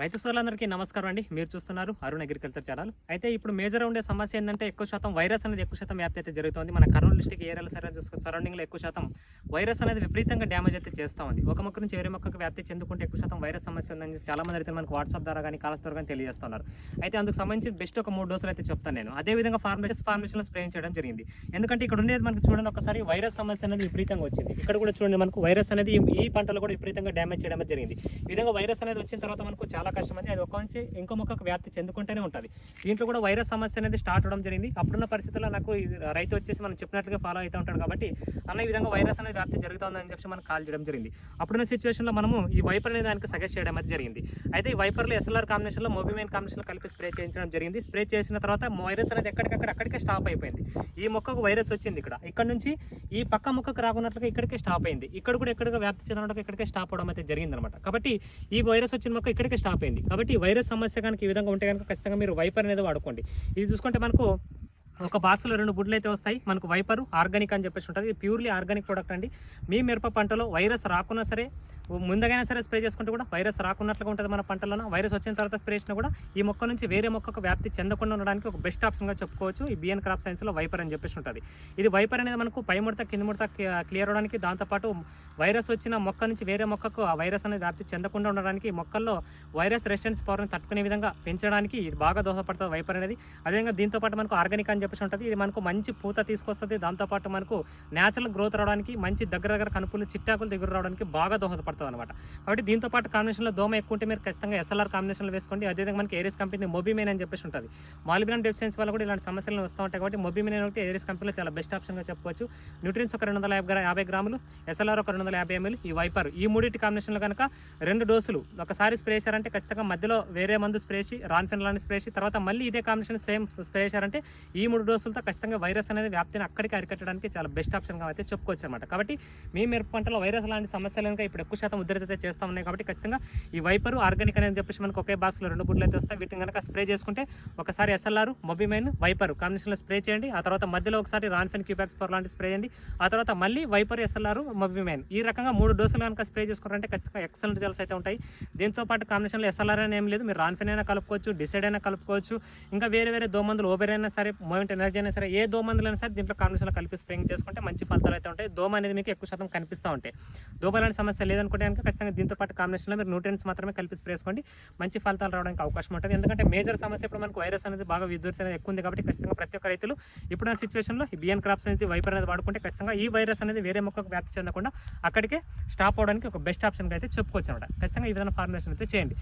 రైతు సోదరులందరికీ నమస్కారం అండి. మీరు చూస్తున్నారు అరుణ్ అగ్రికల్చర్ ఛానల్. అయితే ఇప్పుడు మేజర్ ఉండే సమస్య ఏంటంటే ఎక్కువ శాతం వైరస్ అనేది ఎక్కువ శాతం వ్యాప్తి అయితే జరుగుతుంది. మన కర్నూలు డిస్ట్రిక్ట్ ఏరియాలో సరౌండింగ్లో ఎక్కువ శాతం వైరస్ అనేది విపరీతంగా డ్యామేజ్ అయితే చేస్తూ ఉంది. ఒక మొక్క నుంచి వేరే మొక్కకు వ్యాప్తి చెందుకుంటే ఎక్కువ శాతం వైరస్ సమస్య ఉందని చాలా మంది అయితే మనకు వాట్సాప్ ద్వారా కానీ కాల్స్ ద్వారా కానీ తెలియజేస్తున్నారు. అయితే అందుకు సంబంధించి బెస్ట్ ఒక 3 డోసులు అయితే చెప్తాను నేను. అదేవిధంగా ఫార్మేషన్లో స్ప్రే చేయడం జరిగింది. ఎందుకంటే ఇక్కడ ఉండేది మనకు చూడండి, ఒకసారి వైరస్ సమస్య అనేది విపరీతంగా వచ్చింది. ఇక్కడ కూడా చూడండి, మనకు వైరస్ అనేది ఈ పంటలో కూడా విపరీతంగా డ్యామేజ్ చేయడం జరిగింది. ఈ విధంగా వైరస్ అనేది వచ్చిన తర్వాత మనకు చాలా కష్టం అది ఒక నుంచి ఇంకో మొక్కకు వ్యాప్తి చెందుకుంటూనే ఉంటుంది. దీంట్లో కూడా వైరస్ సమస్య అనేది స్టార్ట్ అవడం జరిగింది. అప్పుడున్న పరిస్థితుల్లో నాకు రైతు వచ్చేసి మనం చెప్పినట్లుగా ఫాలో అవుతూ ఉంటాడు కాబట్టి ఈ విధంగా వైరస్ అనేది వ్యాప్తి జరుగుతుందని చెప్పి మనకు కాల్ చేయడం జరిగింది. అప్పుడున్న సిచ్యువేషన్లో మనము ఈ వైపర్ అనేది దానికి సజెస్ట్ చేయడం అయితే జరిగింది. అయితే ఈ వైపర్లో ఎస్ఎల్ఆర్ కాంబినేషన్లో మొబిమైన్ కాంబినేషన్లో కలిపి స్ప్రే చేయించడం జరిగింది. స్ప్రే చేసిన తర్వాత వైరస్ అనేది అక్కడికే స్టాప్ అయిపోయింది. ఈ మొక్కకు వైరస్ వచ్చింది ఇక్కడ నుంచి ఈ పక్క మొక్కకు రాకున్నట్లుగా ఇక్కడికే స్టాప్ అయింది. ఇక్కడ కూడా ఎక్కడికి వ్యాప్తి చెందడం ఇక్కడికే స్టాప్ అవడం అయితే జరిగిందనమాట. కాబట్టి ఈ వైరస్ వచ్చిన మొక్క ఇక్కడికే స్టాప్ అయింది. కాబట్టి వైరస్ సమస్య కనుక ఈ విధంగా ఉంటే కనుక ఖచ్చితంగా మీరు వైపర్ అనేది వాడుకోండి. ఇది చూసుకుంటే మనకు ఒక బాక్స్లో 2 బుడ్లు అయితే వస్తాయి. మనకు వైపరు ఆర్గానిక్ అని చెప్పేసి ఉంటుంది. ఇది ప్యూర్లీ ఆర్గానిక్ ప్రోడక్ట్ అండి. మీ మిరప పంటలో వైరస్ రాకున్నా సరే ముందుగానే సరే స్ప్రే చేసుకుంటే కూడా వైరస్ రాకున్నట్లుగా ఉంటుంది. మన పంటలోన వైరస్ వచ్చిన తర్వాత స్ప్రే చేసినా కూడా ఈ మొక్క నుంచి వేరే మొక్కకు వ్యాప్తి చెందకుండా ఉండడానికి ఒక బెస్ట్ ఆప్షన్గా చెప్పుకోవచ్చు. ఈ బిఎన్ క్రాప్ సైన్స్లో వైపర్ అని చెప్పేసి ఉంటుంది. ఇది వైపర్ అనేది మనకు పై ముడత కింద ముడత క్లియర్ అవడానికి, దాంతోపాటు వైరస్ వచ్చిన మొక్క నుంచి వేరే మొక్కకు ఆ వైరస్ అనేది వ్యాప్తి చెందకుండా ఉండడానికి, మొక్కల్లో వైరస్ రెసిస్టెన్స్ పవర్ని తట్టుకునే విధంగా పెంచడానికి ఇది బాగా దోహదపడుతుంది వైపర్ అనేది. అదేవిధంగా దీంతోపాటు మనకు ఆర్గానిక్ అని చెప్పేసి ఉంటుంది. ఇది మనకు మంచి పూత తీసుకొస్తుంది. దాంతోపాటు మనకు న్యాచురల్ గ్రోత్ రావడానికి, మంచి దగ్గర కనుపులు చిట్టాకులు దగ్గర రావడానికి బాగా దోహదపడుతుంది అనమాట. కాబట్టి దీంతో పాటు కాంబినేషన్లో దోమ ఎక్కువ ఉంటే మీరు ఖచ్చితంగా ఎస్ఎల్ఆర్ కాంబినేషన్లో వేసుకోండి. అదేవిధంగా మనకి ఏరియస్ కంపెనీ మొబిమైన్ అని చెప్పేసి ఉంటుంది. మాలిబ్డినం డెఫిషియన్సీ వల్ల కూడా ఇలాంటి సమస్యలు వస్తూ ఉంటాయి. కాబట్టి మొబిమైన్ ఒకటి ఏరియస్ కంపెనీలో చాలా బెస్ట్ ఆప్షన్గా చెప్పుకోవచ్చు. న్యూట్రియన్స్ ఒక 250 గ్రాములు, ఎస్ఎల్ఆర్ ఒక 250 ml, ఈ వైపర్ ఈ మూడింటి కాంబినేషన్లో కనుక 2 డోసులు ఒకసారి స్ప్రే చేశారంటే ఖచ్చితంగా మధ్యలో వేరే మందు స్ప్రే చేసి రాన్ఫెన్ లాంటి స్ప్రే చేసి తర్వాత మళ్ళీ ఇదే కాంబినేషన్ సేమ్ స్ప్రే చేశారంటే ఈ 3 డోసులతో ఖచ్చితంగా వైరస్ అనేది వ్యాప్తిని అక్కడికి అరికట్టడానికి చాలా బెస్ట్ ఆప్షన్గా అయితే చెప్పుకోవచ్చు అనమాట. కాబట్టి మీ మిరప పంటలో వైరస్ లాంటి సమస్యలు కనుక ఇప్పుడు ఎక్కువ శాతం ఉధృతి అయితే చేస్తూ ఉన్నాయి. కాబట్టి ఖచ్చితంగా ఈ వైపరు ఆర్గానిక్ అని చెప్పేసి మనకు ఒకే బాక్స్లో 2 బుడ్లు అయితే వస్తాయి. వీటిని కనుక స్ప్రే చేసుకుంటే ఒకసారి ఎస్ఎల్ఆర్ మొబిమైన్ వైపరు కాంబినేషన్లో స్ప్రే చేయండి. ఆ తర్వాత మధ్యలో ఒకసారి రాన్ఫెన్ క్యూపాక్స్ పవర్ లాంటి స్ప్రే చేయండి. ఆ తర్వాత మళ్ళీ వైపర్ ఎస్ఎల్ఆర్ మొబిమైన్ ఈ రకంగా 3 డోసులు కనుక స్ప్రే చేసుకుంటారంటే ఖచ్చితంగా ఎక్సలెంట్ రిజల్ట్స్ అయితే ఉంటాయి. దీంతో పాటు కాంబినేషన్లో ఎస్ఎల్ఆర్ అని ఏం లేదు, మీరు రాన్ఫెన్ అయినా కలుపుకోవచ్చు, డిసైడ్ అయినా కలుపుకోవచ్చు, ఇంకా వేరే దోమందులు ఓబెర్ అయినా సరే, మూమెంట్ ఎనర్జీ అయినా సరే, ఏ దోమందులైనా సరే దీంట్లో కాంబినేషన్లో కలిపి స్ప్రేయింగ్ చేసుకుంటే మంచి ఫలితాలు అయితే ఉంటాయి. దోమ అనేది మీకు ఎక్కువ శాతం కనిపిస్తూ ఉంటాయి. దోమ లాంటి సమస్య లేదనుకుంటే కనుక ఖచ్చితంగా దీంతో పాటు కాంబినేషన్లో మీరు న్యూట్రియన్స్ మాత్రమే కలిపి స్ప్రే చేసుకోండి. మంచి ఫలితాలు రావడానికి అవకాశం ఉంటుంది. ఎందుకంటే మేజర్ సమస్య ఇప్పుడు మనకు వైరస్ అనేది బాగా విద్యుత్ అనేది ఎక్కువ ఉంది. కాబట్టి ఖచ్చితంగా ప్రతి ఒక్క రైతులు ఇప్పుడున్న సిచ్యువేషన్లో ఈ బిఎన్ క్రాప్స్ అనేది వైపర్ అనేది వాడుకుంటే ఖచ్చితంగా ఈ వైరస్ అనేది వేరే మొక్కకు వ్యాప్తి చెందకుండా అక్కడికే స్టాప్ అవడానికి ఒక బెస్ట్ ఆప్షన్గా అయితే చెప్పుకోవచ్చు అనమాట. ఖచ్చితంగా ఈ విధంగా ఫార్మేషన్ అయితే చేయండి.